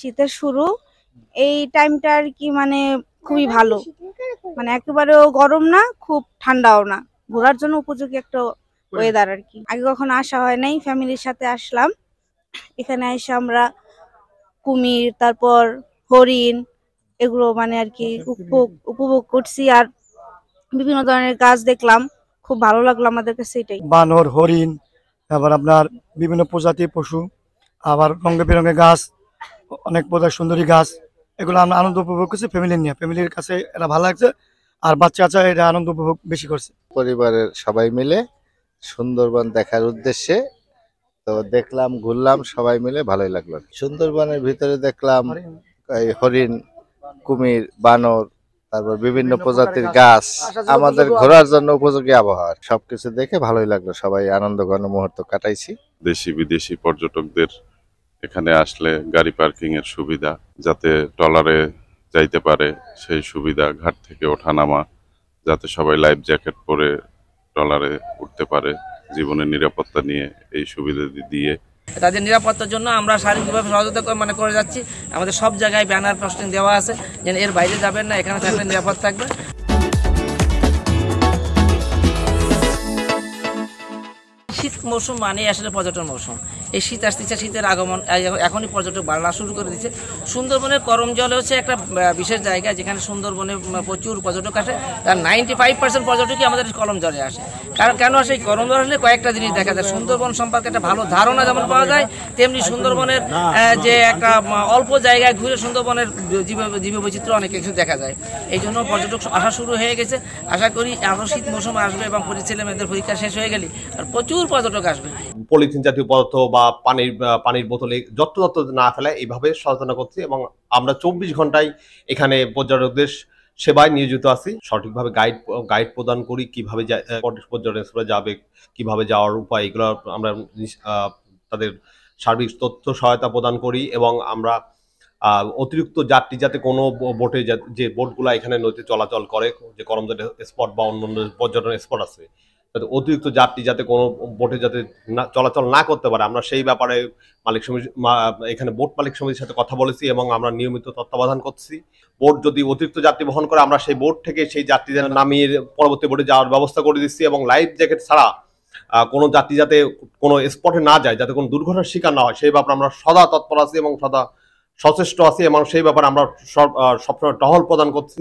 শীতের শুরু এই টাইমটা আর কি মানে খুবই ভালো, মানে একেবারেও গরম না খুব ঠান্ডাও না, ঘোরার জন্য উপযোগী একটা ওয়েদার আর কি। আগে কখনো আসা হয় নাই, ফ্যামিলির সাথে আসলাম। এখানে এসে আমরা কুমির, তারপর হরিণ, এগুলো মানে আর কি উপভোগ করছি, আর বিভিন্ন ধরনের গাছ দেখলাম, খুব ভালো লাগলো আমাদের কাছে। এটাই বানর, হরিণ, তারপর আপনার বিভিন্ন প্রজাতির পশু, আবার রঙে বেরঙে গাছ, অনেক প্রজার সুন্দরী গাছ, এগুলো আমরা আনন্দ উপভোগ করছি ফ্যামিলির কাছে এটা ভালো লাগছে, আর বাচ্চা এটা আনন্দ উপভোগ বেশি করছে। পরিবারের সবাই মিলে সুন্দরবন দেখার উদ্দেশ্যে তো দেখলাম, ঘুরলাম সবাই মিলে, ভালোই লাগলো। সুন্দরবনের ভিতরে দেখলাম হরিণ, কুমির, বানর, তারপর বিভিন্ন প্রজাতির গাছ, আমাদের ঘোরার জন্য উপযোগী আবহাওয়া, সবকিছু দেখে ভালোই লাগলো। সবাই আনন্দঘন মুহূর্ত কাটাইছি। দেশি বিদেশি পর্যটকদের এখানে আসলে গাড়ি পার্কিং এর সুবিধা, যাতে ট্রলারে যাইতে পারে সেই সুবিধা, ঘাট থেকে ওঠানামা, যাতে সবাই লাইফ জ্যাকেট পরে ট্রলারে উঠতে পারে জীবনের নিরাপত্তা নিয়ে, এই সুবিধা দিয়ে তাদের নিরাপত্তার জন্য আমরা শারীরিকভাবে সহযোগিতা করে যাচ্ছি। আমাদের সব জায়গায় ব্যানার পোস্টিং দেওয়া আছে যেন এর বাইরে যাবেন না, এখানে থাকলে নিরাপদ থাকবে। শীত মৌসুম মানে আসলে পর্যটন মৌসুম। এই শীত আসতেছে, শীতের আগমন, এখনই পর্যটক বাড়া শুরু করে দিচ্ছে। সুন্দরবনের করমজল হচ্ছে একটা বিশেষ জায়গা যেখানে সুন্দরবনে প্রচুর পর্যটক আসে, তার 95% পর্যটকই আমাদের করমজলে আসে। কারণ কেন আসে? এই করমজল আসলে কয়েকটা জিনিস দেখা যায়। সুন্দরবন সম্পর্কে একটা ভালো ধারণা যেমন পাওয়া যায়, তেমনি সুন্দরবনের যে একটা অল্প জায়গায় ঘুরে সুন্দরবনের জীববৈচিত্র্য অনেক কিছু দেখা যায়। এই জন্য পর্যটক আসা শুরু হয়ে গেছে। আশা করি আরও শীত মৌসুম আসবে এবং ছেলে মেয়েদের পরীক্ষা শেষ হয়ে গেলে আর প্রচুর পর্যটক আসবে। পলিথিন জাতীয় পদার্থ বা পানির বোতলে যত্র না ফেলে এইভাবে সচেতন করছি, এবং আমরা 24 ঘন্টায় এখানে পর্যটকদের সেবায় নিয়োজিত আছি। সঠিকভাবে গাইড প্রদান করি, কিভাবে পর্যটন যাবে, কিভাবে যাওয়ার উপায়, এগুলো আমরা তাদের সার্বিক তথ্য সহায়তা প্রদান করি। এবং আমরা অতিরিক্ত যাত্রী যাতে কোনো বোটে, যে বোটগুলো এখানে নদীতে চলাচল করে, যে করমজল স্পট বা অন্যান্য পর্যটন স্পট আছে, অতিরিক্ত যাত্রী যাতে কোনো বোটে যাতে চলাচল না করতে পারে, আমরা সেই ব্যাপারে মালিক সমিতি, এখানে বোট মালিক সমিতির সাথে কথা বলেছি এবং আমরা নিয়মিত তত্ত্বাবধান করছি। বোট যদি অতিরিক্ত যাত্রী বহন করে, আমরা সেই বোট থেকে সেই যাত্রীদের নামিয়ে পরবর্তী বোটে যাওয়ার ব্যবস্থা করে দিচ্ছি। এবং লাইফ জ্যাকেট ছাড়া কোনো যাত্রী যাতে কোনো স্পটে না যায়, যাতে কোনো দুর্ঘটনার শিকার না হয়, সেই ব্যাপারে আমরা সদা তৎপর আছি এবং সদা সচেষ্ট আছি, এবং সেই ব্যাপারে আমরা সবসময় টহল প্রদান করছি।